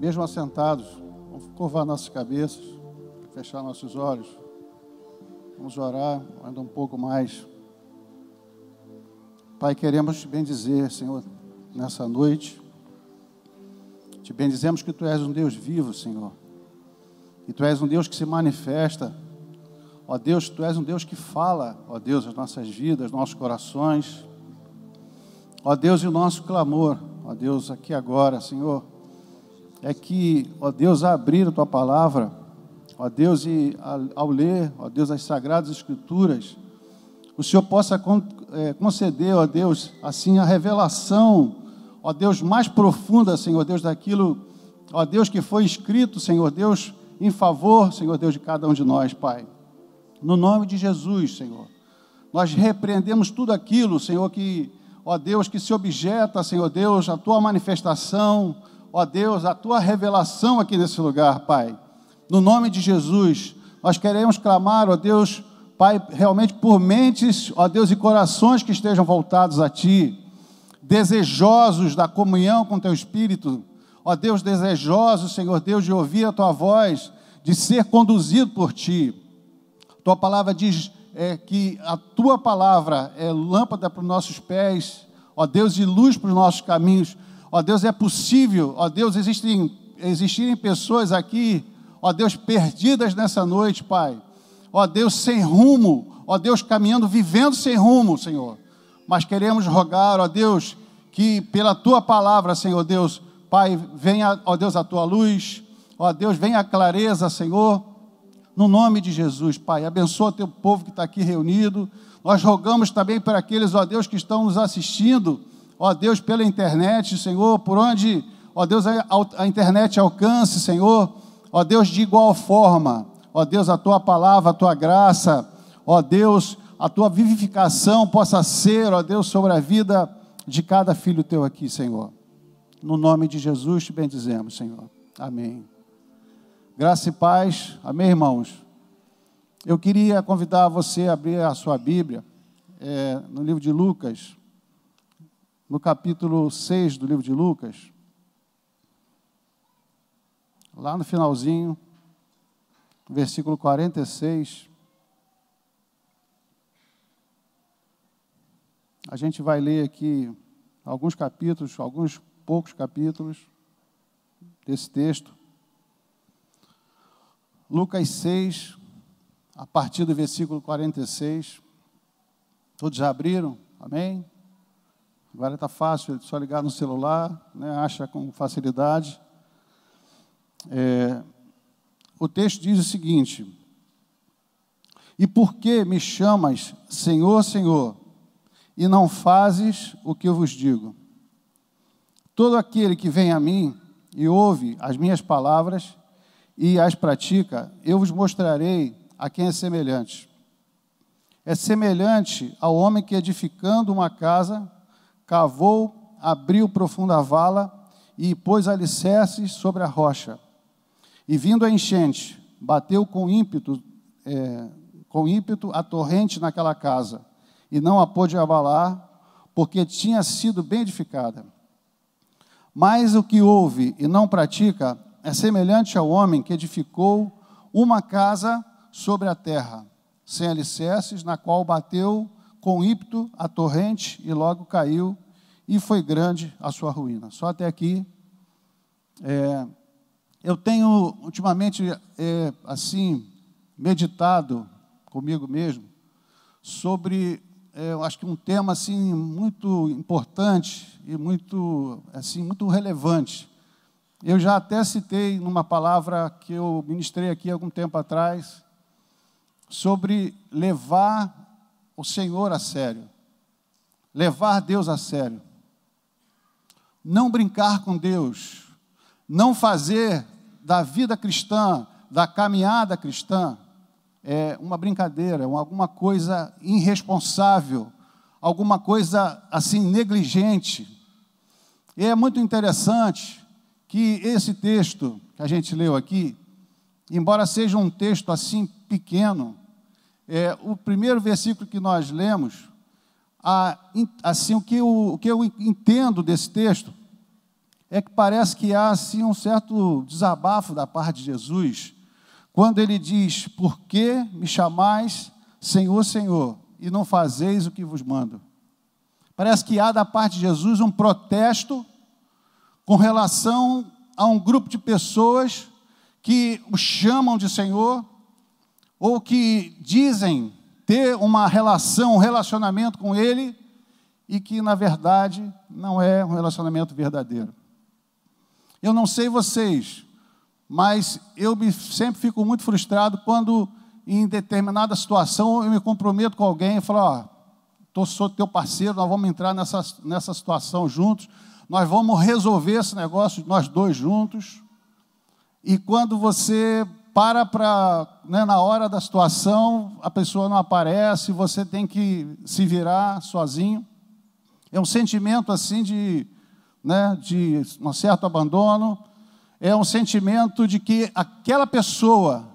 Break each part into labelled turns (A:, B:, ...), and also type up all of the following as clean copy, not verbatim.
A: mesmo assentados, vamos curvar nossas cabeças, fechar nossos olhos. Vamos orar ainda um pouco mais. Pai, queremos te bendizer, Senhor, nessa noite. Te bendizemos que Tu és um Deus vivo, Senhor. E Tu és um Deus que se manifesta. Ó Deus, Tu és um Deus que fala, ó Deus, as nossas vidas, nossos corações. Ó Deus, e o nosso clamor, ó Deus, aqui agora, Senhor, é que, ó Deus, abrir a Tua palavra, ó Deus, e ao ler, ó Deus, as Sagradas Escrituras, o Senhor possa conceder, ó Deus, assim, a revelação, ó Deus, mais profunda, Senhor Deus, daquilo, ó Deus, que foi escrito, Senhor Deus, em favor, Senhor Deus, de cada um de nós, Pai. No nome de Jesus, Senhor, nós repreendemos tudo aquilo, Senhor, que, ó Deus, que se objeta, Senhor Deus, a Tua manifestação, ó Deus, a Tua revelação aqui nesse lugar, Pai. No nome de Jesus, nós queremos clamar, ó Deus, Pai, realmente por mentes, ó Deus, e corações que estejam voltados a Ti, desejosos da comunhão com Teu Espírito, ó Deus, desejosos, Senhor Deus, de ouvir a Tua voz, de ser conduzido por Ti. Tua palavra diz que a Tua palavra é lâmpada para os nossos pés, ó Deus, e luz para os nossos caminhos. Ó Deus, é possível, ó Deus, existirem pessoas aqui, ó Deus, perdidas nessa noite, Pai. Ó Deus, sem rumo, ó Deus, caminhando, vivendo sem rumo, Senhor. Mas queremos rogar, ó Deus, que pela Tua palavra, Senhor Deus, Pai, venha, ó Deus, a Tua luz, ó Deus, venha a clareza, Senhor, no nome de Jesus, Pai. Abençoa Teu povo que está aqui reunido. Nós rogamos também para aqueles, ó Deus, que estão nos assistindo, ó Deus, pela internet, Senhor, por onde, ó Deus, a internet alcance, Senhor, ó Deus, de igual forma, ó Deus, a Tua palavra, a Tua graça, ó Deus, a Tua vivificação possa ser, ó Deus, sobre a vida de cada filho Teu aqui, Senhor. No nome de Jesus te bendizemos, Senhor. Amém. Graça e paz. Amém, irmãos? Eu queria convidar você a abrir a sua Bíblia, no livro de Lucas, no capítulo 6 do livro de Lucas, lá no finalzinho, versículo 46. A gente vai ler aqui alguns capítulos, alguns poucos capítulos desse texto. Lucas 6, a partir do versículo 46. Todos já abriram? Amém? Agora está fácil, é só ligar no celular, né? Acha com facilidade. O texto diz o seguinte: e por que me chamas Senhor, Senhor, e não fazes o que eu vos digo? Todo aquele que vem a mim e ouve as minhas palavras e as pratica, eu vos mostrarei a quem é semelhante. É semelhante ao homem que, edificando uma casa, cavou, abriu profunda vala e pôs alicerces sobre a rocha. E vindo a enchente, bateu com ímpeto a torrente naquela casa, e não a pôde abalar, porque tinha sido bem edificada. Mas o que ouve e não pratica é semelhante ao homem que edificou uma casa sobre a terra, sem alicerces, na qual bateu com ímpeto a torrente e logo caiu, e foi grande a sua ruína. Só até aqui. Eu tenho ultimamente, meditado comigo mesmo sobre, eu acho que um tema assim muito importante e muito relevante. Eu já até citei numa palavra que eu ministrei aqui há algum tempo atrás, sobre levar o Senhor a sério, levar Deus a sério, não brincar com Deus, não fazer da vida cristã, da caminhada cristã, uma brincadeira, alguma coisa irresponsável, alguma coisa assim negligente. E é muito interessante que esse texto que a gente leu aqui, embora seja um texto assim pequeno, o primeiro versículo que nós lemos, assim, o que eu entendo desse texto, é que parece que há assim um certo desabafo da parte de Jesus, quando ele diz: por que me chamais Senhor, Senhor, e não fazeis o que vos mando? Parece que há da parte de Jesus um protesto com relação a um grupo de pessoas que o chamam de Senhor, ou que dizem ter uma relação, um relacionamento com Ele, e que, na verdade, não é um relacionamento verdadeiro. Eu não sei vocês, mas eu sempre fico muito frustrado quando, em determinada situação, eu me comprometo com alguém e falo: sou teu parceiro, nós vamos entrar nessa situação juntos, nós vamos resolver esse negócio, nós dois juntos. E quando você na hora da situação, a pessoa não aparece, você tem que se virar sozinho. É um sentimento assim de um certo abandono, é um sentimento de que aquela pessoa,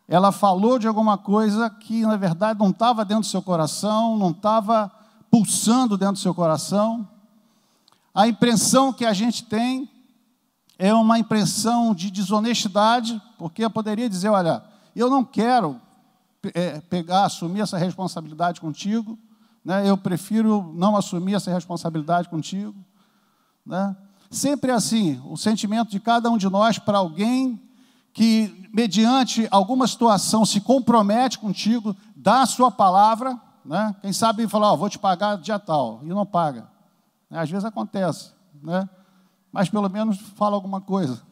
A: ela falou de alguma coisa que, na verdade, não estava dentro do seu coração, não estava pulsando dentro do seu coração. A impressão que a gente tem é uma impressão de desonestidade, porque eu poderia dizer: olha, eu não quero assumir essa responsabilidade contigo, eu prefiro não assumir essa responsabilidade contigo. Sempre assim, o sentimento de cada um de nós para alguém que, mediante alguma situação, se compromete contigo, dá a sua palavra, quem sabe falar: vou te pagar dia tal, e não paga. Às vezes acontece, mas pelo menos fala alguma coisa.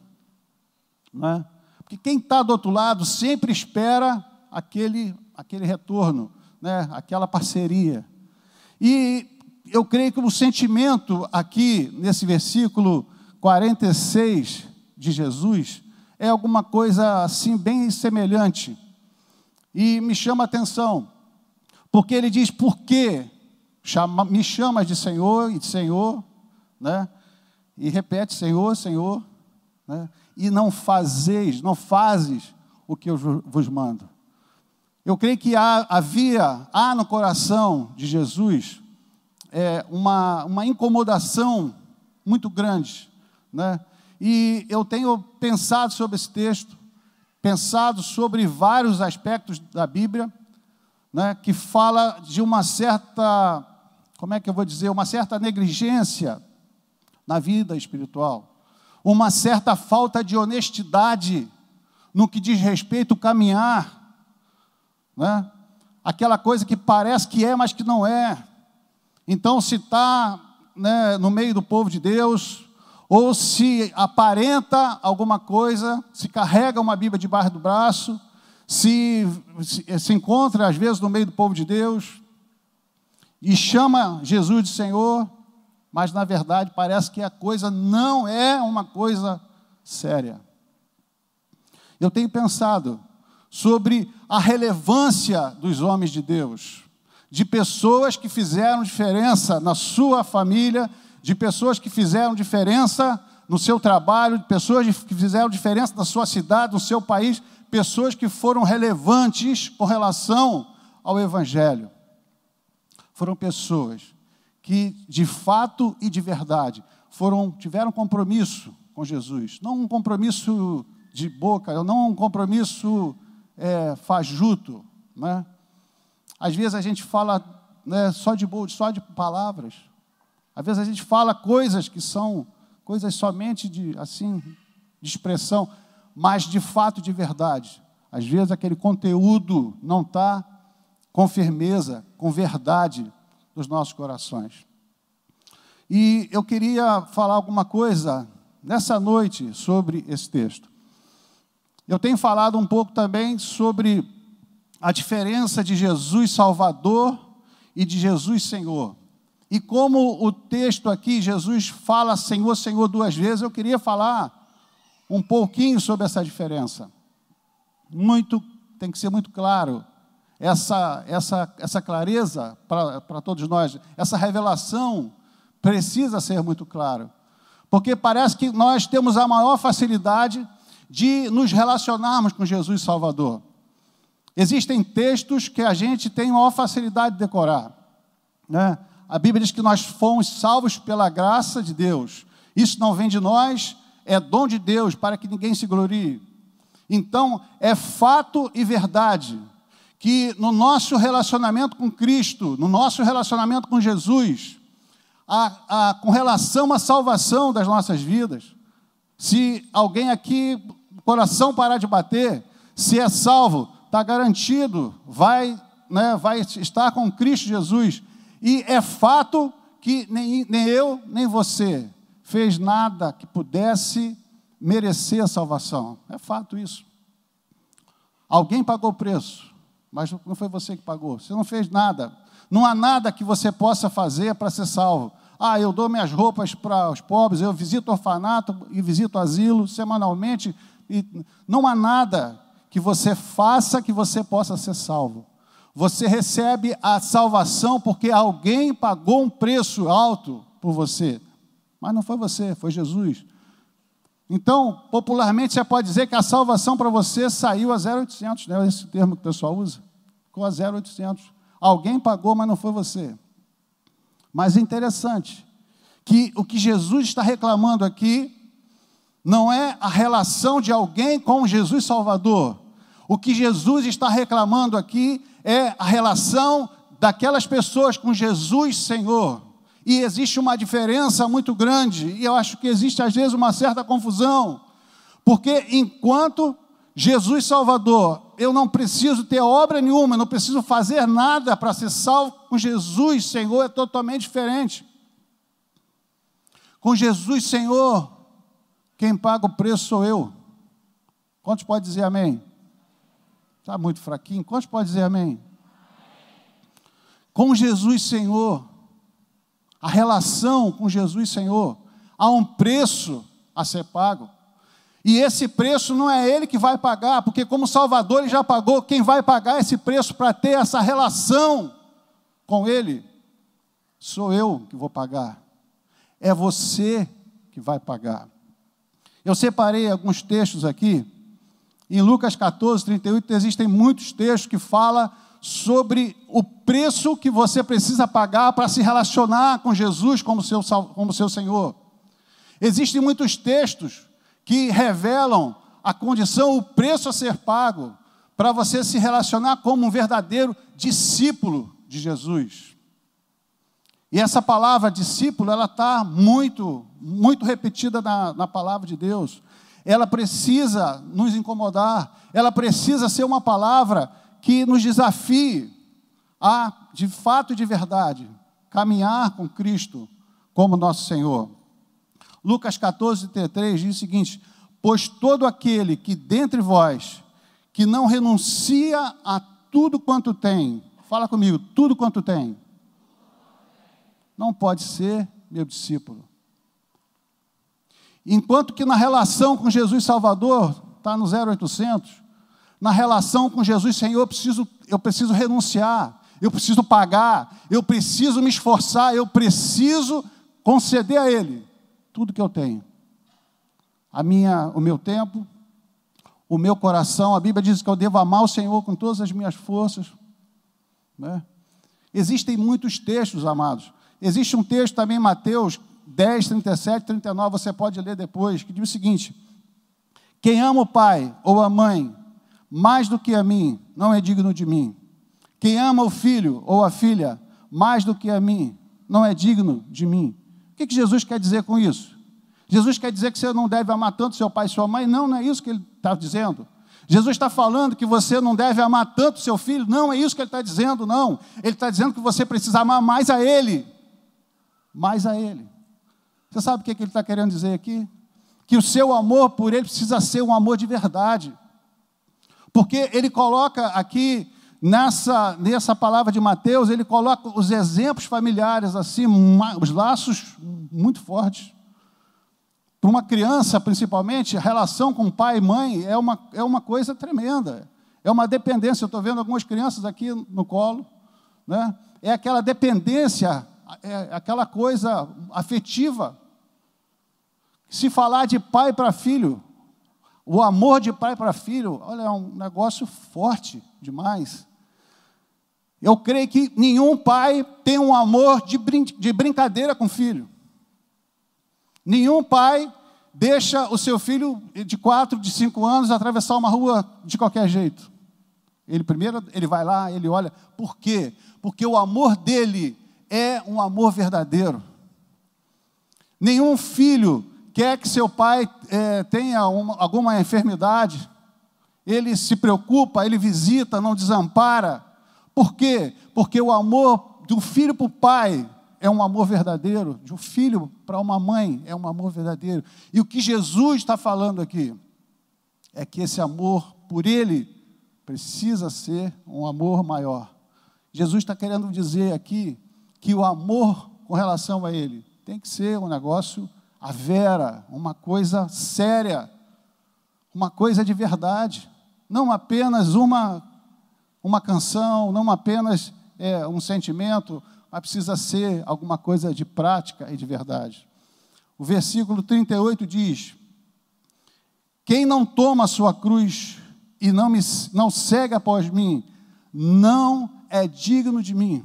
A: Porque quem está do outro lado sempre espera aquele retorno, aquela parceria. E eu creio que o sentimento aqui, nesse versículo 46 de Jesus, é alguma coisa assim bem semelhante. E me chama a atenção, porque ele diz: por que me chamas de Senhor e de Senhor, e repete: Senhor, Senhor, e não fazes o que eu vos mando. Eu creio que há no coração de Jesus uma incomodação muito grande, E eu tenho pensado sobre esse texto, pensado sobre vários aspectos da Bíblia, que fala de uma certa, uma certa negligência na vida espiritual, uma certa falta de honestidade no que diz respeito ao caminhar, aquela coisa que parece que é, mas que não é. Então, se está no meio do povo de Deus, ou se aparenta alguma coisa, se carrega uma Bíblia debaixo do braço, se encontra às vezes no meio do povo de Deus, e chama Jesus de Senhor, mas na verdade parece que a coisa não é uma coisa séria. Eu tenho pensado sobre a relevância dos homens de Deus, de pessoas que fizeram diferença na sua família, de pessoas que fizeram diferença no seu trabalho, de pessoas que fizeram diferença na sua cidade, no seu país, pessoas que foram relevantes com relação ao Evangelho. Foram pessoas que, de fato e de verdade, tiveram compromisso com Jesus. Não um compromisso de boca, não um compromisso fajuto. Às vezes a gente fala só de palavras. Às vezes a gente fala coisas que são coisas somente de expressão, mas de fato, de verdade. Às vezes aquele conteúdo não está com firmeza, com verdade nos nossos corações. E eu queria falar alguma coisa nessa noite sobre esse texto. Eu tenho falado um pouco também sobre a diferença de Jesus Salvador e de Jesus Senhor. E como o texto aqui, Jesus fala Senhor, Senhor 2 vezes, eu queria falar um pouquinho sobre essa diferença. Tem que ser muito claro essa clareza para todos nós. Essa revelação precisa ser muito clara. Porque parece que nós temos a maior facilidade de nos relacionarmos com Jesus Salvador. Existem textos que a gente tem maior facilidade de decorar. A Bíblia diz que nós fomos salvos pela graça de Deus, Isso não vem de nós, é dom de Deus, para que ninguém se glorie. Então, é fato e verdade que no nosso relacionamento com Cristo, no nosso relacionamento com Jesus, com relação à salvação das nossas vidas, se alguém aqui, o coração parar de bater, se é salvo, está garantido, vai estar com Cristo Jesus. E é fato que nem eu, nem você fez nada que pudesse merecer a salvação. É fato isso. Alguém pagou o preço, mas não foi você que pagou. Você não fez nada. Não há nada que você possa fazer para ser salvo. Eu dou minhas roupas para os pobres, eu visito orfanato e visito asilo semanalmente. E não há nada que você faça que você possa ser salvo. Você recebe a salvação porque alguém pagou um preço alto por você. Mas não foi você, foi Jesus. Então, popularmente, você pode dizer que a salvação para você saiu a 0,800, né? Esse termo que o pessoal usa. Ficou a 0,800. Alguém pagou, mas não foi você. Mas é interessante que o que Jesus está reclamando aqui não é a relação de alguém com Jesus Salvador. O que Jesus está reclamando aqui é a relação daquelas pessoas com Jesus Senhor. E existe uma diferença muito grande, e eu acho que existe às vezes uma certa confusão, porque enquanto Jesus Salvador, eu não preciso ter obra nenhuma, não preciso fazer nada para ser salvo, com Jesus Senhor é totalmente diferente. Com Jesus Senhor, quem paga o preço sou eu. Quantos podem dizer amém? Está muito fraquinho, quantos podem dizer amém? Com Jesus Senhor, a relação com Jesus Senhor, há um preço a ser pago. E esse preço não é Ele que vai pagar, porque como Salvador Ele já pagou. Quem vai pagar esse preço para ter essa relação com Ele, sou eu que vou pagar. É você que vai pagar. Eu separei alguns textos aqui. Em Lucas 14, 38, existem muitos textos que falam sobre o preço que você precisa pagar para se relacionar com Jesus como seu Senhor. Existem muitos textos que revelam a condição, o preço a ser pago para você se relacionar como um verdadeiro discípulo de Jesus. E essa palavra discípulo, ela está muito repetida na palavra de Deus. Ela precisa nos incomodar, ela precisa ser uma palavra que nos desafie a, de fato e de verdade, caminhar com Cristo como nosso Senhor. Lucas 14, 33 diz o seguinte: pois todo aquele que dentre vós, que não renuncia a tudo quanto tem, fala comigo, tudo quanto tem, não pode ser meu discípulo. Enquanto que na relação com Jesus Salvador, está no 0800, na relação com Jesus Senhor, eu preciso renunciar, eu preciso pagar, eu preciso me esforçar, eu preciso conceder a Ele tudo que eu tenho. O meu tempo, o meu coração. A Bíblia diz que eu devo amar o Senhor com todas as minhas forças, né? Existem muitos textos, amados. Existe um texto também em Mateus 10, 37, 39, você pode ler depois, que diz o seguinte: quem ama o pai ou a mãe mais do que a mim, não é digno de mim. Quem ama o filho ou a filha mais do que a mim, não é digno de mim. O que Jesus quer dizer com isso? Jesus quer dizer que você não deve amar tanto seu pai e sua mãe? Não, não é isso que ele está dizendo. Jesus está falando que você não deve amar tanto seu filho? Não, é isso que ele está dizendo, não. Ele está dizendo que você precisa amar mais a Ele. Mais a Ele. Você sabe o que ele está querendo dizer aqui? Que o seu amor por Ele precisa ser um amor de verdade. Porque ele coloca aqui, nessa palavra de Mateus, ele coloca os exemplos familiares, assim, os laços muito fortes. Para uma criança, principalmente, a relação com pai e mãe é uma coisa tremenda. É uma dependência. Eu estou vendo algumas crianças aqui no colo, né? É aquela dependência, é aquela coisa afetiva. Se falar de pai para filho, o amor de pai para filho, olha, é um negócio forte demais. Eu creio que nenhum pai tem um amor de brincadeira com filho. Nenhum pai deixa o seu filho de 4, de 5 anos atravessar uma rua de qualquer jeito. Primeiro ele vai lá, ele olha. Por quê? Porque o amor dele é um amor verdadeiro. Nenhum filho quer que seu pai tenha alguma enfermidade. Ele se preocupa, ele visita, não desampara. Por quê? Porque o amor do filho para o pai é um amor verdadeiro. De um filho para uma mãe é um amor verdadeiro. E o que Jesus está falando aqui é que esse amor por ele precisa ser um amor maior. Jesus está querendo dizer aqui que o amor com relação a ele tem que ser um negócio à vera, uma coisa séria, uma coisa de verdade. Não apenas uma canção, não apenas um sentimento, mas precisa ser alguma coisa de prática e de verdade. O versículo 38 diz: quem não toma a sua cruz e não segue após mim, não é digno de mim.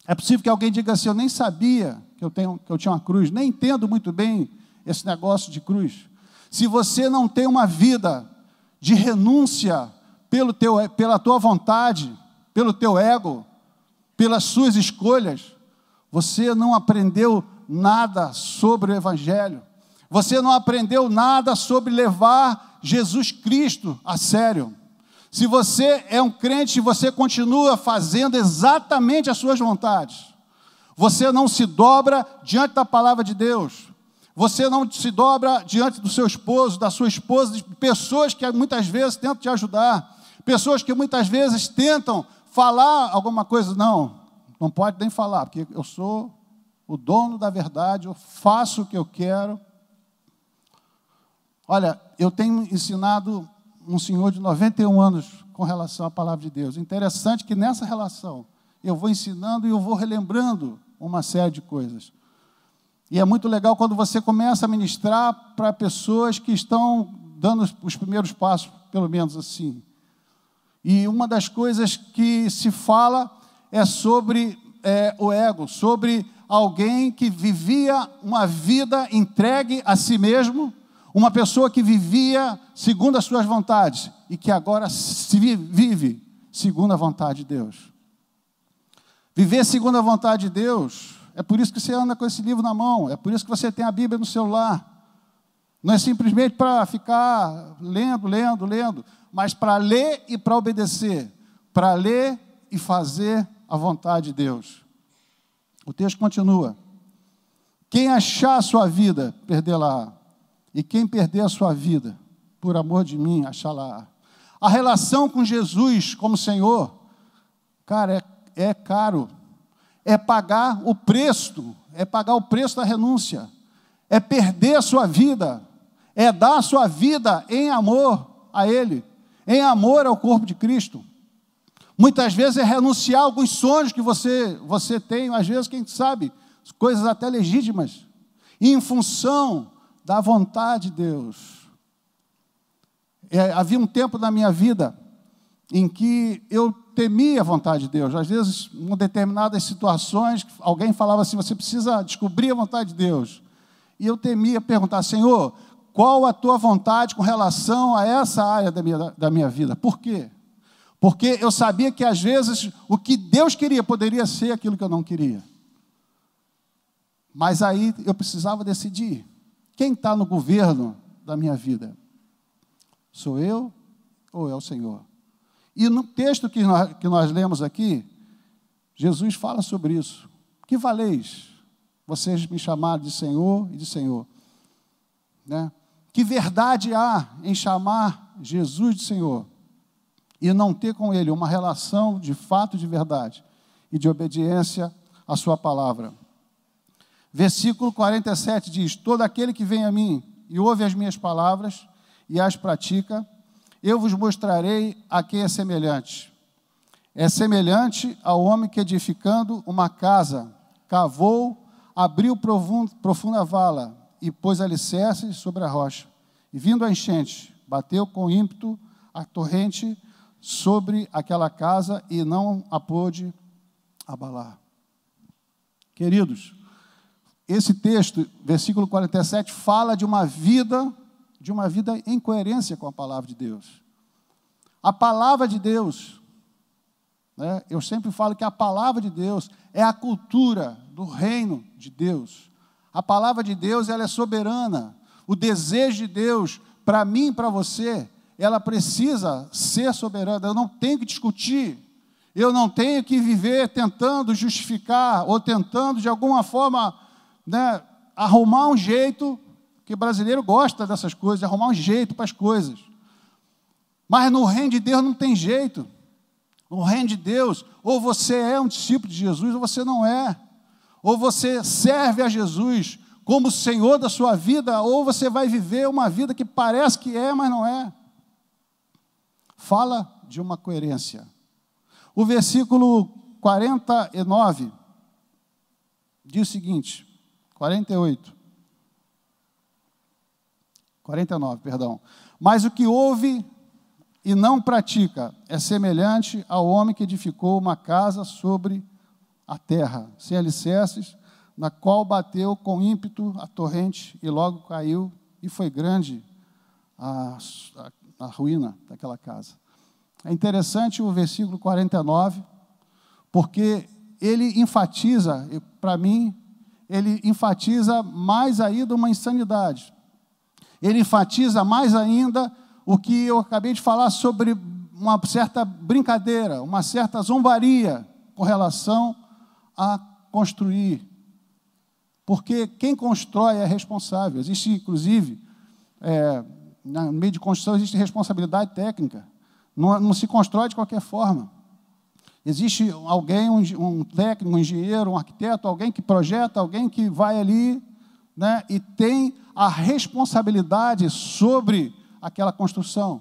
A: É possível que alguém diga assim: eu nem sabia que eu tinha uma cruz, nem entendo muito bem esse negócio de cruz. Se você não tem uma vida de renúncia pela tua vontade, pelo teu ego, pelas suas escolhas, você não aprendeu nada sobre o Evangelho. Você não aprendeu nada sobre levar Jesus Cristo a sério. Se você é um crente e você continua fazendo exatamente as suas vontades, você não se dobra diante da palavra de Deus, você não se dobra diante do seu esposo, da sua esposa, de pessoas que muitas vezes tentam te ajudar, pessoas que muitas vezes tentam falar alguma coisa. Não pode nem falar, porque eu sou o dono da verdade, eu faço o que eu quero. Olha, eu tenho ensinado um senhor de 91 anos com relação à palavra de Deus. Interessante que nessa relação eu vou ensinando e eu vou relembrando uma série de coisas. E é muito legal quando você começa a ministrar para pessoas que estão dando os primeiros passos, pelo menos assim. E uma das coisas que se fala é sobre o ego, sobre alguém que vivia uma vida entregue a si mesmo, uma pessoa que vivia segundo as suas vontades e que agora vive segundo a vontade de Deus. Viver segundo a vontade de Deus, é por isso que você anda com esse livro na mão, é por isso que você tem a Bíblia no celular. Não é simplesmente para ficar lendo, mas para ler e para obedecer, para ler e fazer a vontade de Deus. O texto continua: quem achar a sua vida, perdê-la-á, e quem perder a sua vida, por amor de mim, achá-la-á. A relação com Jesus como Senhor, cara, é caro, é pagar o preço da renúncia, é perder a sua vida, é dar a sua vida em amor a Ele, em amor ao corpo de Cristo. Muitas vezes é renunciar a alguns sonhos que você tem, às vezes, quem sabe, coisas até legítimas, e em função da vontade de Deus. Havia um tempo na minha vida em que eu temia a vontade de Deus. Às vezes, em determinadas situações, alguém falava assim: você precisa descobrir a vontade de Deus. E eu temia perguntar: Senhor, qual a tua vontade com relação a essa área da minha vida? Por quê? Porque eu sabia que às vezes o que Deus queria poderia ser aquilo que eu não queria. Mas aí eu precisava decidir. Quem está no governo da minha vida? Sou eu ou é o Senhor? E no texto que nós lemos aqui, Jesus fala sobre isso. Que valeis vocês me chamaram de Senhor e de Senhor? Né? Que verdade há em chamar Jesus de Senhor e não ter com Ele uma relação de fato de verdade e de obediência à sua palavra? Versículo 47 diz: todo aquele que vem a mim e ouve as minhas palavras e as pratica, eu vos mostrarei a quem é semelhante. É semelhante ao homem que, edificando uma casa, cavou, abriu profunda vala e pôs alicerces sobre a rocha. E vindo a enchente, bateu com ímpeto a torrente sobre aquela casa e não a pôde abalar. Queridos, esse texto, versículo 47, fala de uma vida em coerência com a palavra de Deus. A palavra de Deus, né, eu sempre falo que a palavra de Deus é a cultura do reino de Deus. A palavra de Deus, ela é soberana. O desejo de Deus, para mim e para você, ela precisa ser soberana. Eu não tenho que discutir. Eu não tenho que viver tentando justificar ou tentando, de alguma forma, né, arrumar um jeito, que o brasileiro gosta dessas coisas, arrumar um jeito para as coisas. Mas no reino de Deus não tem jeito. No reino de Deus, ou você é um discípulo de Jesus, ou você não é. Ou você serve a Jesus como Senhor da sua vida, ou você vai viver uma vida que parece que é, mas não é. Fala de uma coerência. O versículo 49 diz o seguinte, 49, perdão. Mas o que ouve e não pratica é semelhante ao homem que edificou uma casa sobre a terra, sem alicerces, na qual bateu com ímpeto a torrente e logo caiu, e foi grande a ruína daquela casa. É interessante o versículo 49, porque ele enfatiza, para mim, ele enfatiza mais ainda uma insanidade. Ele enfatiza mais ainda o que eu acabei de falar sobre uma certa brincadeira, uma certa zombaria com relação a construir. Porque quem constrói é responsável. Existe, inclusive, no meio de construção, existe responsabilidade técnica. Não se constrói de qualquer forma. Existe alguém, um técnico, um engenheiro, um arquiteto, alguém que projeta, alguém que vai ali, né, e tem a responsabilidade sobre aquela construção.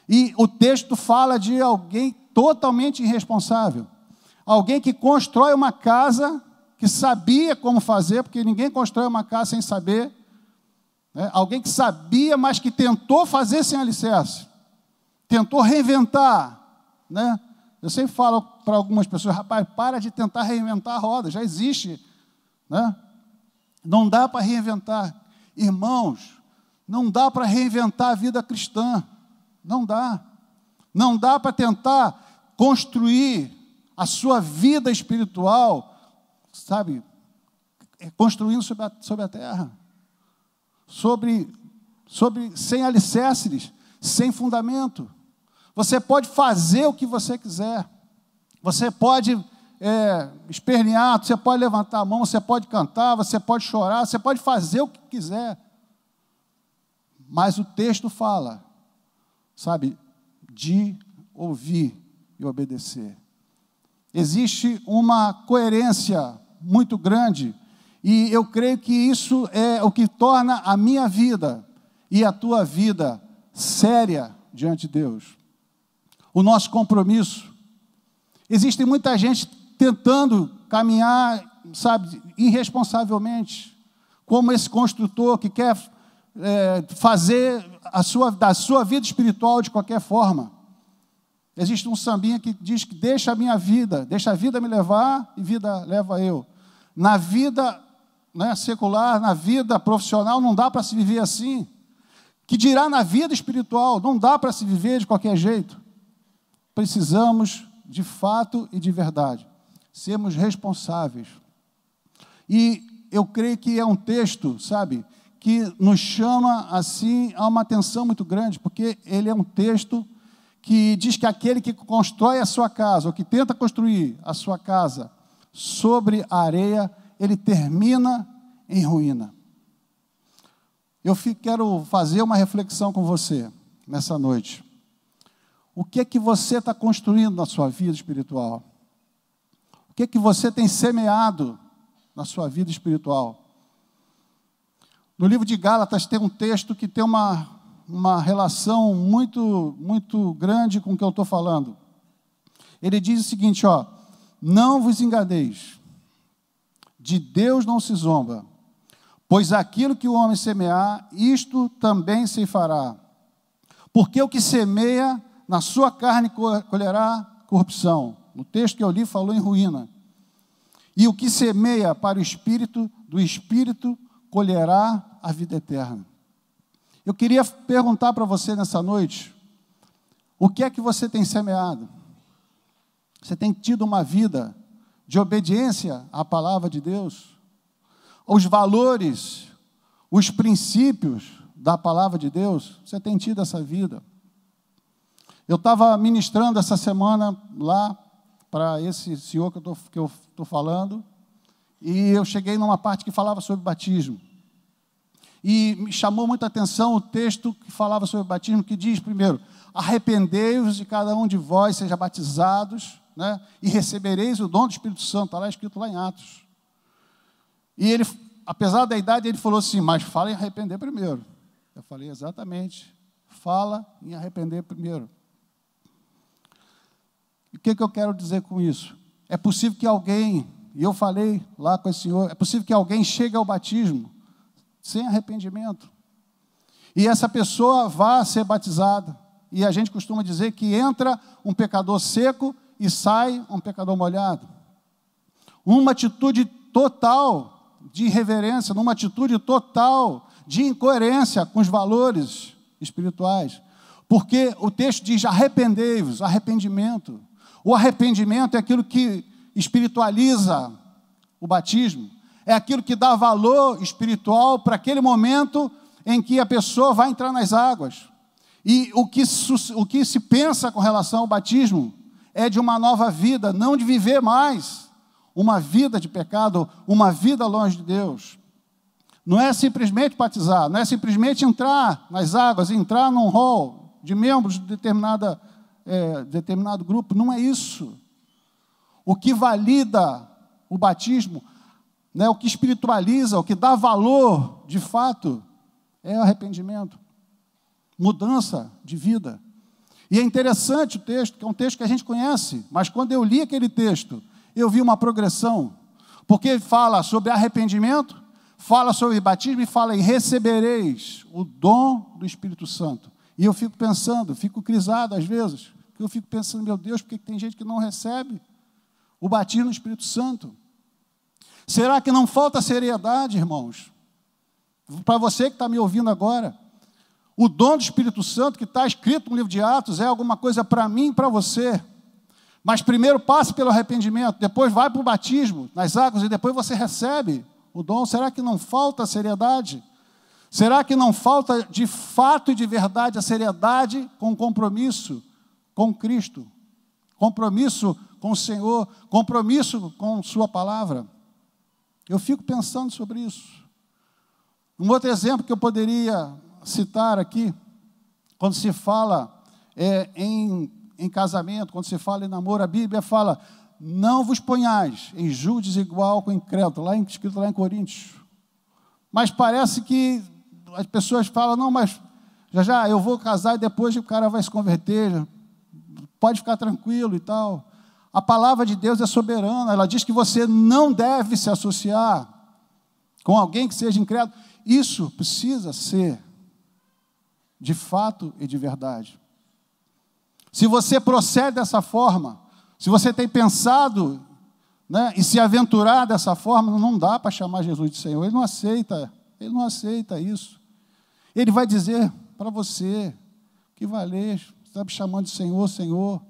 A: E o texto fala de alguém totalmente irresponsável. Alguém que constrói uma casa, que sabia como fazer, porque ninguém constrói uma casa sem saber. Né? Alguém que sabia, mas que tentou fazer sem alicerce. Tentou reinventar. Né? Eu sempre falo para algumas pessoas, rapaz, para de tentar reinventar a roda, já existe. Né? Não dá para reinventar. Irmãos, não dá para reinventar a vida cristã. Não dá. Não dá para tentar construir a sua vida espiritual, sabe, construindo sobre a terra. Sem alicerces, sem fundamento. Você pode fazer o que você quiser. Você pode espernear, você pode levantar a mão, você pode cantar, você pode chorar, você pode fazer o que quiser. Mas o texto fala, sabe, de ouvir e obedecer. Existe uma coerência muito grande, e eu creio que isso é o que torna a minha vida e a tua vida séria diante de Deus. O nosso compromisso. Existe muita gente tentando caminhar, sabe, irresponsavelmente, como esse construtor que quer fazer da sua vida espiritual de qualquer forma. Existe um sambinha que diz que deixa a minha vida, deixa a vida me levar e vida leva eu. Na vida, né, secular, na vida profissional, não dá para se viver assim. Que dirá na vida espiritual, não dá para se viver de qualquer jeito. Precisamos, de fato e de verdade, sermos responsáveis. E eu creio que é um texto, sabe, que nos chama, assim, a uma atenção muito grande, porque ele é um texto que diz que aquele que constrói a sua casa, ou que tenta construir a sua casa sobre a areia, ele termina em ruína. Eu quero fazer uma reflexão com você nessa noite. O que é que você está construindo na sua vida espiritual? O que é que você tem semeado na sua vida espiritual? No livro de Gálatas tem um texto que tem uma relação muito, muito grande com o que eu estou falando. Ele diz o seguinte, ó, não vos enganeis, de Deus não se zomba, pois aquilo que o homem semear, isto também se fará. Porque o que semeia, na sua carne colherá corrupção. No texto que eu li falou em ruína. E o que semeia para o Espírito, do Espírito colherá a vida eterna. Eu queria perguntar para você nessa noite, o que é que você tem semeado? Você tem tido uma vida de obediência à palavra de Deus? Os valores, os princípios da palavra de Deus, você tem tido essa vida? Eu estava ministrando essa semana lá para esse senhor que eu estou falando, e eu cheguei numa parte que falava sobre batismo. E me chamou muita atenção o texto que falava sobre batismo, que diz primeiro: arrependei-vos de cada um de vós, seja batizados, né, e recebereis o dom do Espírito Santo. Está lá escrito lá em Atos. E ele, apesar da idade, ele falou assim: mas fala em arrepender primeiro. Eu falei: exatamente, fala em arrepender primeiro. E o que eu quero dizer com isso? É possível que alguém, e eu falei lá com esse senhor, é possível que alguém chegue ao batismo sem arrependimento, e essa pessoa vá ser batizada, e a gente costuma dizer que entra um pecador seco e sai um pecador molhado. Uma atitude total de irreverência, numa atitude total de incoerência com os valores espirituais, porque o texto diz: arrependei-vos, arrependimento. O arrependimento é aquilo que espiritualiza o batismo, é aquilo que dá valor espiritual para aquele momento em que a pessoa vai entrar nas águas. E o que se pensa com relação ao batismo é de uma nova vida, não de viver mais uma vida de pecado, uma vida longe de Deus. Não é simplesmente batizar, não é simplesmente entrar nas águas, entrar num hall de membros de determinado grupo, não é isso. O que valida o batismo, né, o que espiritualiza, o que dá valor, de fato, é arrependimento, mudança de vida. E é interessante o texto, que é um texto que a gente conhece, mas quando eu li aquele texto, eu vi uma progressão, porque ele fala sobre arrependimento, fala sobre batismo e fala em recebereis o dom do Espírito Santo. E eu fico pensando, fico crisado às vezes, porque eu fico pensando: meu Deus, por que tem gente que não recebe o batismo do Espírito Santo? Será que não falta seriedade, irmãos? Para você que está me ouvindo agora, o dom do Espírito Santo que está escrito no livro de Atos é alguma coisa para mim e para você. Mas primeiro passe pelo arrependimento, depois vai para o batismo nas águas e depois você recebe o dom. Será que não falta seriedade? Será que não falta de fato e de verdade a seriedade com o compromisso com Cristo? Compromisso com o Senhor, compromisso com sua palavra? Eu fico pensando sobre isso. Um outro exemplo que eu poderia citar aqui, quando se fala em casamento, quando se fala em namoro, a Bíblia fala: não vos ponhais em julgo desigual com incrédulo, escrito lá em Coríntios. Mas parece que as pessoas falam: não, mas já eu vou casar e depois o cara vai se converter, pode ficar tranquilo e tal. A palavra de Deus é soberana, ela diz que você não deve se associar com alguém que seja incrédulo. Isso precisa ser de fato e de verdade. Se você procede dessa forma, se você tem pensado, né, e se aventurar dessa forma, não dá para chamar Jesus de Senhor. Ele não aceita isso. Ele vai dizer para você: que valer, você está me chamando de Senhor, Senhor,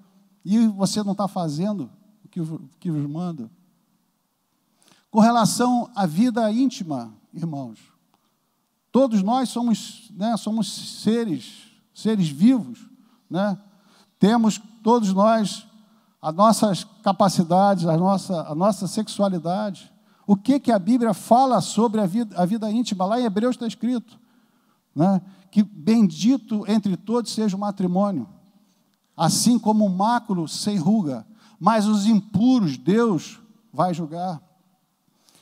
A: e você não está fazendo o que vos manda. Com relação à vida íntima, irmãos, todos nós somos seres vivos, né? Temos todos nós as nossas capacidades, a nossa sexualidade. O que a Bíblia fala sobre a vida íntima? Lá em Hebreus está escrito, né, que bendito entre todos seja o matrimônio, assim como o máculo sem ruga, mas os impuros Deus vai julgar.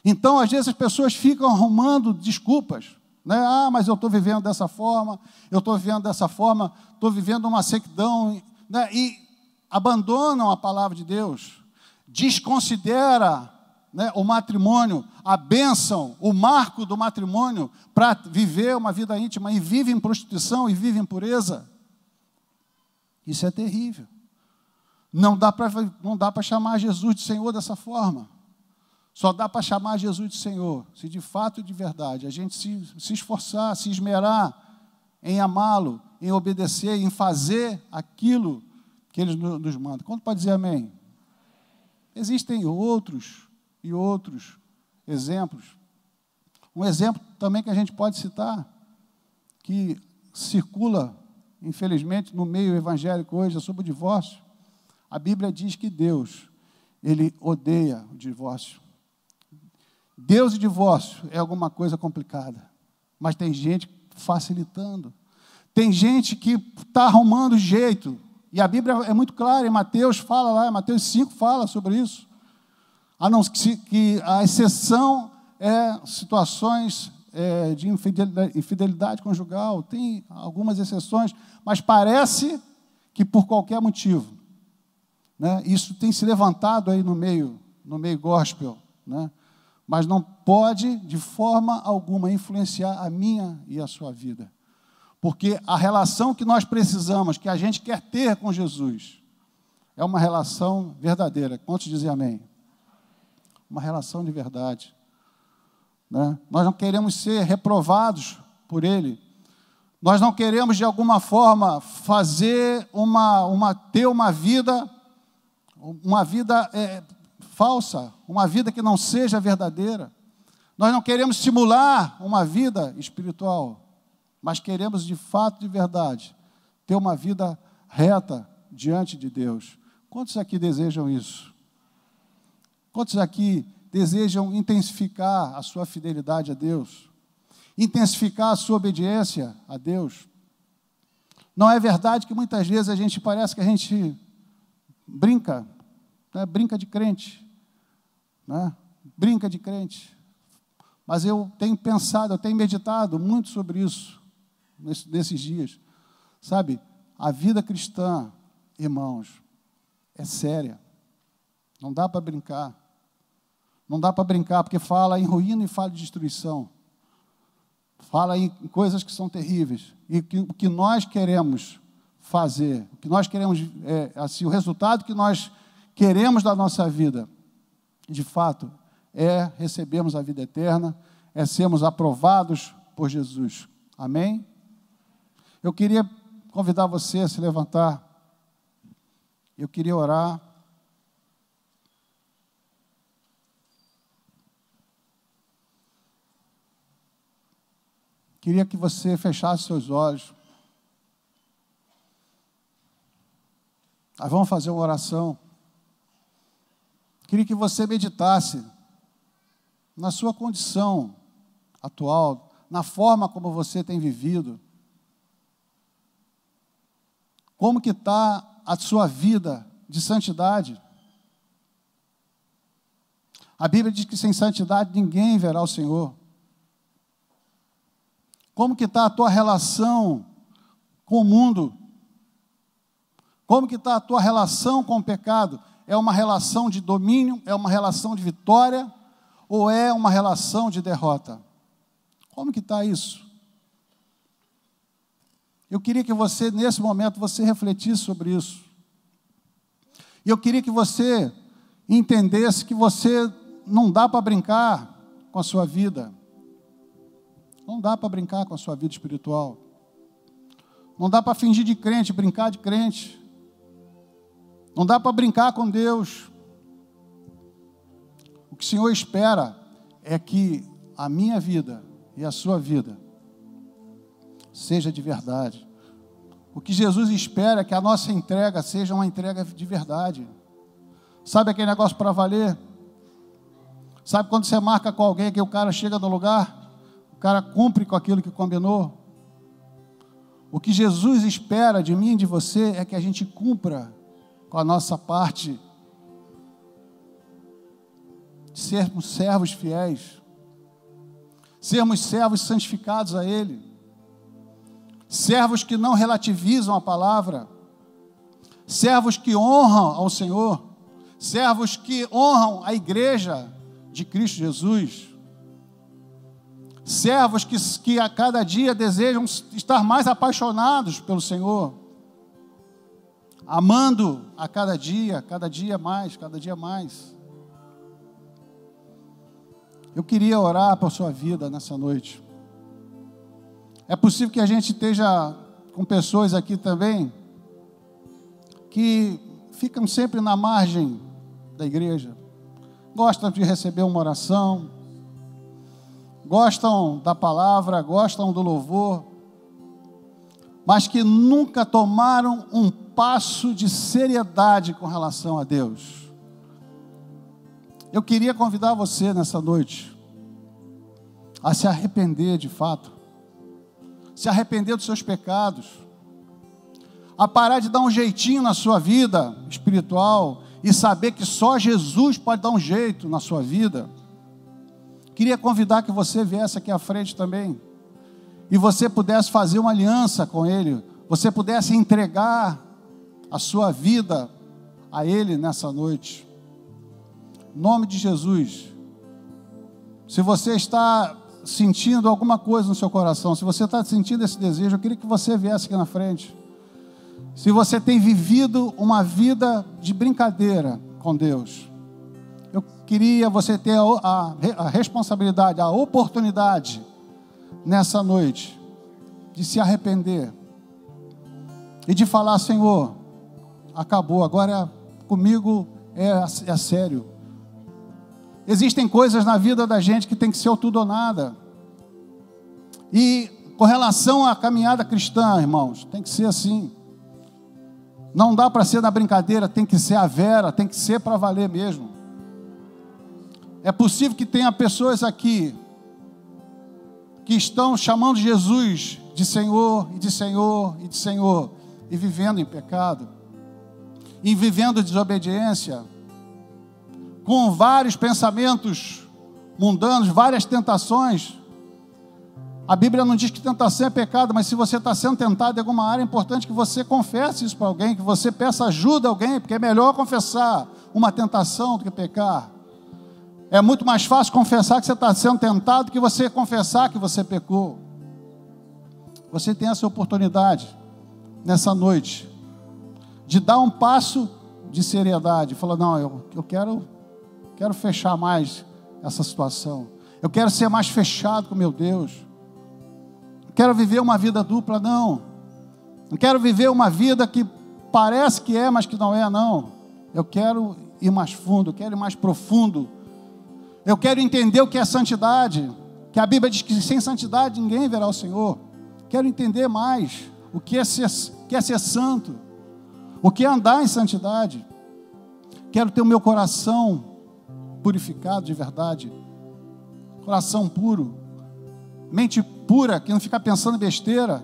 A: Então, às vezes as pessoas ficam arrumando desculpas, né? Ah, mas eu estou vivendo dessa forma, estou vivendo uma sequidão, né? E abandonam a palavra de Deus, desconsidera, né, o matrimônio, a bênção, o marco do matrimônio, para viver uma vida íntima, e vive em prostituição, e vive em pureza. Isso é terrível. Não dá para chamar Jesus de Senhor dessa forma. Só dá para chamar Jesus de Senhor se de fato e de verdade a gente se esforçar, se esmerar em amá-lo, em obedecer, em fazer aquilo que Ele nos manda. Quanto pode dizer amém? Existem outros e outros exemplos. Um exemplo também que a gente pode citar, que circula, infelizmente, no meio evangélico hoje, é sobre o divórcio. A Bíblia diz que Deus, Ele odeia o divórcio. Deus e divórcio é alguma coisa complicada, mas tem gente facilitando. Tem gente que está arrumando jeito, e a Bíblia é muito clara, em Mateus fala lá, Mateus 5 fala sobre isso. A não que a exceção é situações de infidelidade conjugal, tem algumas exceções, mas parece que por qualquer motivo, né, isso tem se levantado aí no meio gospel, né, mas não pode de forma alguma influenciar a minha e a sua vida, porque a relação que nós precisamos, que a gente quer ter com Jesus, é uma relação verdadeira. Quantos dizem amém? Uma relação de verdade. Né? Nós não queremos ser reprovados por Ele. Nós não queremos, de alguma forma, fazer ter uma vida falsa, uma vida que não seja verdadeira. Nós não queremos simular uma vida espiritual, mas queremos, de fato, de verdade, ter uma vida reta diante de Deus. Quantos aqui desejam isso? Quantos aqui desejam intensificar a sua fidelidade a Deus? Intensificar a sua obediência a Deus? Não é verdade que muitas vezes parece que a gente brinca, né? Brinca de crente, né? Brinca de crente. Mas eu tenho pensado, eu tenho meditado muito sobre isso nesses dias. Sabe, a vida cristã, irmãos, é séria. Não dá para brincar. Não dá para brincar, porque fala em ruína e fala de destruição. Fala em coisas que são terríveis. E o que nós queremos fazer, o que nós queremos, o resultado que nós queremos da nossa vida, de fato, é recebermos a vida eterna, é sermos aprovados por Jesus. Amém? Eu queria convidar você a se levantar. Eu queria orar. Queria que você fechasse seus olhos. Nós vamos fazer uma oração. Queria que você meditasse na sua condição atual, na forma como você tem vivido. Como que está a sua vida de santidade? A Bíblia diz que sem santidade ninguém verá o Senhor. Como que está a tua relação com o mundo? Como que está a tua relação com o pecado? É uma relação de domínio? É uma relação de vitória? Ou é uma relação de derrota? Como que está isso? Eu queria que você, nesse momento, você refletisse sobre isso. E eu queria que você entendesse que você não dá para brincar com a sua vida. Não dá para brincar com a sua vida espiritual. Não dá para fingir de crente, brincar de crente. Não dá para brincar com Deus. O que o Senhor espera é que a minha vida e a sua vida seja de verdade. O que Jesus espera é que a nossa entrega seja uma entrega de verdade. Sabe aquele negócio para valer? Sabe quando você marca com alguém que o cara chega no lugar? O cara cumpre com aquilo que combinou? O que Jesus espera de mim e de você é que a gente cumpra com a nossa parte de sermos servos fiéis, sermos servos santificados a Ele, servos que não relativizam a palavra, servos que honram ao Senhor, servos que honram a igreja de Cristo Jesus, servos que a cada dia desejam estar mais apaixonados pelo Senhor, amando a cada dia mais, cada dia mais. Eu queria orar por sua vida nessa noite. É possível que a gente esteja com pessoas aqui também que ficam sempre na margem da igreja, gostam de receber uma oração, gostam da palavra, gostam do louvor, mas que nunca tomaram um passo de seriedade com relação a Deus. Eu queria convidar você nessa noite a se arrepender de fato, se arrepender dos seus pecados, a parar de dar um jeitinho na sua vida espiritual e saber que só Jesus pode dar um jeito na sua vida. Queria convidar que você viesse aqui à frente também e você pudesse fazer uma aliança com Ele, você pudesse entregar a sua vida a Ele nessa noite. Em nome de Jesus. Se você está sentindo alguma coisa no seu coração, se você está sentindo esse desejo, eu queria que você viesse aqui na frente. Se você tem vivido uma vida de brincadeira com Deus, eu queria você ter a responsabilidade, a oportunidade nessa noite de se arrepender e de falar: Senhor, acabou, agora comigo é sério. Existem coisas na vida da gente que tem que ser o tudo ou nada. E com relação à caminhada cristã, irmãos, tem que ser assim. Não dá para ser na brincadeira, tem que ser a vera, tem que ser para valer mesmo. É possível que tenha pessoas aqui que estão chamando Jesus de Senhor, e de Senhor, e de Senhor, e vivendo em pecado, e vivendo em desobediência, com vários pensamentos mundanos, várias tentações. A Bíblia não diz que tentação é pecado, mas se você está sendo tentado em alguma área, é importante que você confesse isso para alguém, que você peça ajuda a alguém, porque é melhor confessar uma tentação do que pecar. É muito mais fácil confessar que você está sendo tentado do que você confessar que você pecou. Você tem essa oportunidade nessa noite de dar um passo de seriedade, falar: não, eu quero fechar mais essa situação, eu quero ser mais fechado com meu Deus, eu quero viver uma vida dupla, não quero viver uma vida que parece que é, mas que não é, não, eu quero ir mais fundo, eu quero ir mais profundo, eu quero entender o que é santidade, que a Bíblia diz que sem santidade ninguém verá o Senhor. Quero entender mais o que é ser santo, o que é andar em santidade. Quero ter o meu coração purificado de verdade, coração puro, mente pura, que não fica pensando besteira.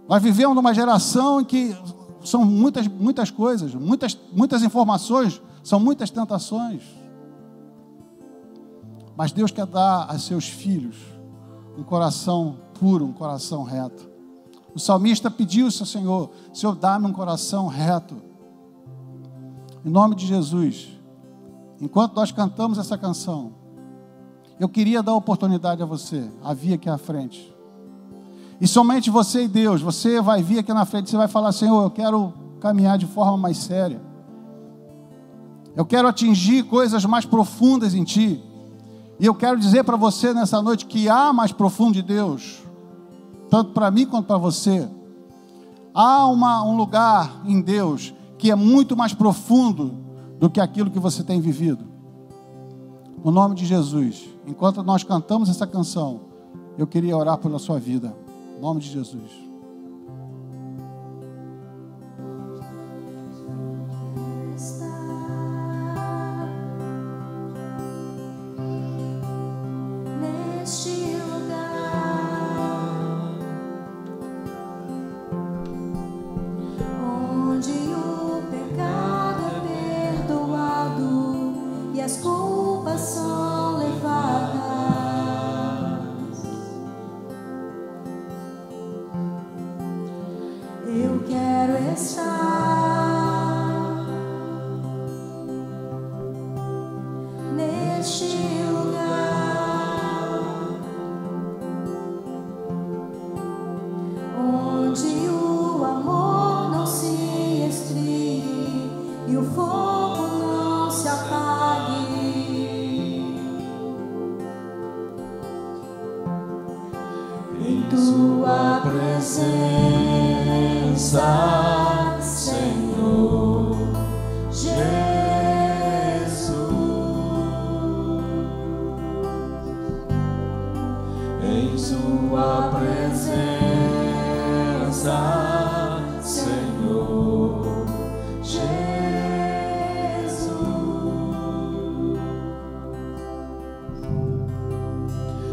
A: Nós vivemos numa geração em que são muitas coisas, muitas informações, são muitas tentações. Mas Deus quer dar a seus filhos um coração puro, um coração reto. O salmista pediu isso ao Senhor: Senhor, dá-me um coração reto. Em nome de Jesus, enquanto nós cantamos essa canção, eu queria dar oportunidade a você a vir aqui à frente. E somente você e Deus, você vai vir aqui na frente, você vai falar: Senhor, eu quero caminhar de forma mais séria. Eu quero atingir coisas mais profundas em Ti. E eu quero dizer para você nessa noite que há mais profundo de Deus, tanto para mim quanto para você. Há um lugar em Deus que é muito mais profundo do que aquilo que você tem vivido. No nome de Jesus, enquanto nós cantamos essa canção, eu queria orar pela sua vida. No nome de Jesus.
B: As culpas são levadas. Eu quero estar neste lugar onde o amor não se esfrie e o fogo não se apague. tua presença, Senhor Jesus, em sua presença, Senhor Jesus.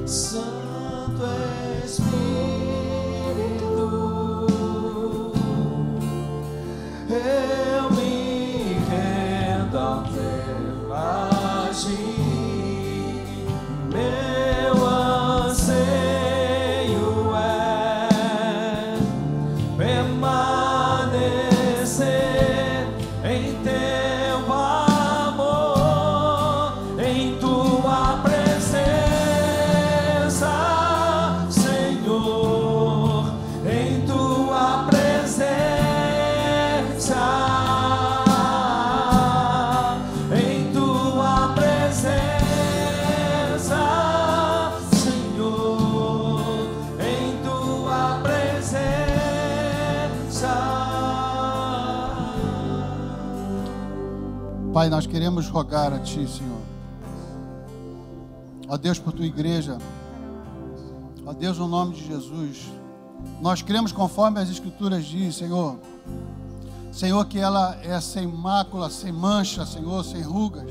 B: Santo Espírito, eu me rendo ao teu agir. Meu anseio é permanecer em teu amor, em tua presença, Senhor, em tua presença, em tua presença, Senhor, em tua presença.
A: Pai, nós queremos rogar a Ti, Senhor. Ó Deus, por Tua igreja. Ó Deus, no nome de Jesus. Nós cremos conforme as Escrituras diz, Senhor. Senhor, que ela é sem mácula, sem mancha, Senhor, sem rugas.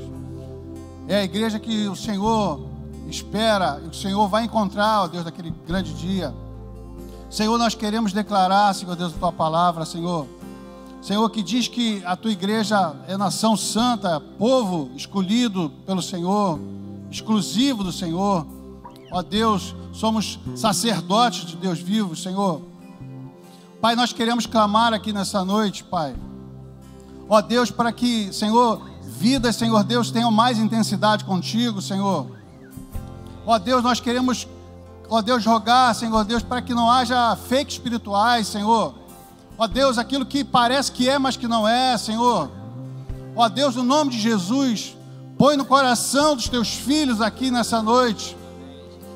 A: É a igreja que o Senhor espera e o Senhor vai encontrar, ó Deus, naquele grande dia. Senhor, nós queremos declarar, Senhor Deus, a Tua palavra, Senhor. Senhor, que diz que a Tua igreja é nação santa, povo escolhido pelo Senhor, exclusivo do Senhor. Ó Deus, somos sacerdotes de Deus vivo, Senhor. Pai, nós queremos clamar aqui nessa noite, Pai. Ó Deus, para que, Senhor, vidas, Senhor Deus, tenham mais intensidade contigo, Senhor. Ó Deus, nós queremos, ó Deus, rogar, Senhor Deus, para que não haja fake espirituais, Senhor. Ó Deus, aquilo que parece que é, mas que não é, Senhor. Ó Deus, no nome de Jesus, põe no coração dos Teus filhos aqui nessa noite.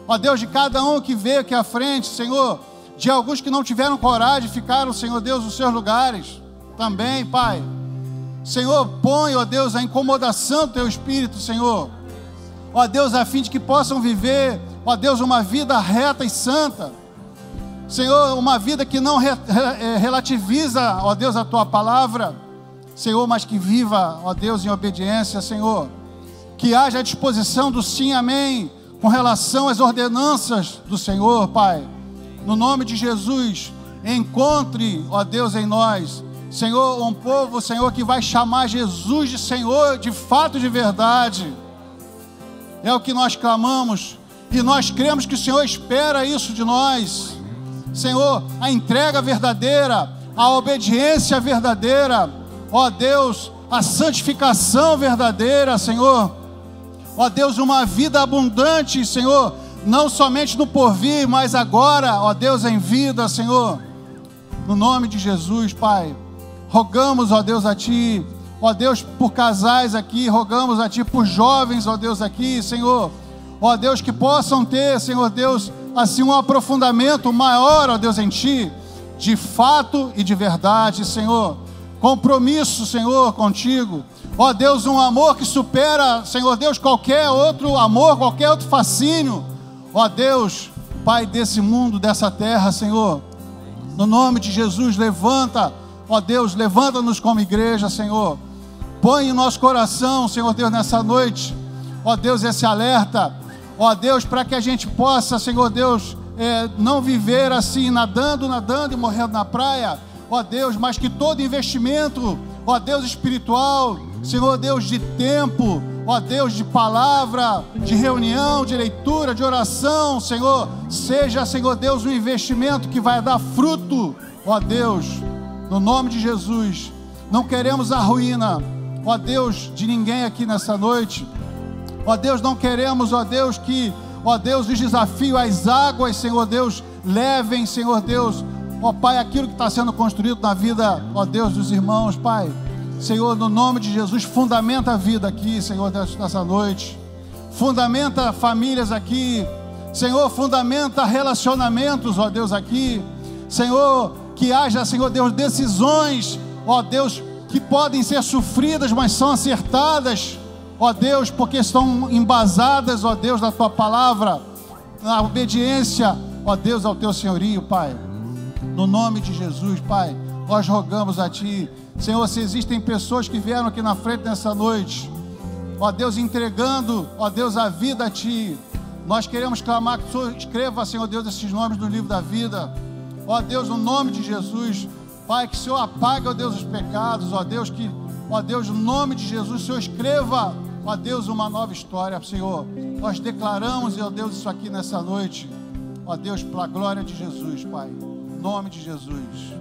A: Ó Deus, de cada um que veio aqui à frente, Senhor, de alguns que não tiveram coragem, ficaram, Senhor Deus, nos seus lugares também, Pai. Senhor, põe, ó Deus, a incomodação do Teu Espírito, Senhor. Ó Deus, a fim de que possam viver, ó Deus, uma vida reta e santa. Senhor, uma vida que não relativiza, ó Deus, a Tua palavra, Senhor, mas que viva, ó Deus, em obediência, Senhor. Que haja a disposição do sim, amém, com relação às ordenanças do Senhor, Pai. No nome de Jesus, encontre, ó Deus, em nós, Senhor, um povo, Senhor, que vai chamar Jesus de Senhor, de fato, de verdade. É o que nós clamamos, e nós cremos que o Senhor espera isso de nós. Senhor, a entrega verdadeira, a obediência verdadeira, ó Deus, a santificação verdadeira, Senhor. Ó Deus, uma vida abundante, Senhor, não somente no porvir, mas agora, ó Deus, em vida, Senhor. No nome de Jesus, Pai, rogamos, ó Deus, a Ti, ó Deus, por casais aqui, rogamos a Ti por jovens, ó Deus, aqui, Senhor. Ó Deus, que possam ter, Senhor Deus, assim um aprofundamento maior, ó Deus, em Ti, de fato e de verdade, Senhor. Compromisso, Senhor, contigo. Ó Deus, um amor que supera, Senhor Deus, qualquer outro amor, qualquer outro fascínio. Ó Deus, Pai desse mundo, dessa terra, Senhor. No nome de Jesus, levanta, ó Deus, levanta-nos como igreja, Senhor. Põe em nosso coração, Senhor Deus, nessa noite, ó Deus, esse alerta. Ó Deus, para que a gente possa, Senhor Deus, não viver assim, nadando e morrendo na praia, ó Deus, mas que todo investimento, ó Deus, espiritual, Senhor Deus, de tempo, ó Deus, de palavra, de reunião, de leitura, de oração, Senhor, seja, Senhor Deus, um investimento que vai dar fruto, ó Deus, no nome de Jesus. Não queremos a ruína, ó Deus, de ninguém aqui nessa noite. Ó Deus, não queremos, ó Deus, que, ó Deus, os desafios, as águas, Senhor Deus, levem, Senhor Deus, ó Pai, aquilo que está sendo construído na vida, ó Deus, dos irmãos, Pai. Senhor, no nome de Jesus, fundamenta a vida aqui, Senhor, nessa noite. Fundamenta famílias aqui, Senhor, fundamenta relacionamentos, ó Deus, aqui. Senhor, que haja, Senhor Deus, decisões, ó Deus, que podem ser sofridas, mas são acertadas, ó Deus, porque estão embasadas, ó Deus, na Tua palavra, na obediência, ó Deus, ao Teu senhorio, Pai. No nome de Jesus, Pai, nós rogamos a Ti. Senhor, se existem pessoas que vieram aqui na frente nessa noite, ó Deus, entregando, ó Deus, a vida a Ti, nós queremos clamar que o Senhor escreva, Senhor Deus, esses nomes no livro da vida, ó Deus, no nome de Jesus, Pai, que o Senhor apague, ó Deus, os pecados, ó Deus, que, ó Deus, no nome de Jesus, o Senhor escreva, ó Deus, uma nova história, Senhor. Nós declaramos, ó Deus, isso aqui nessa noite, ó Deus, para a glória de Jesus, Pai, em nome de Jesus.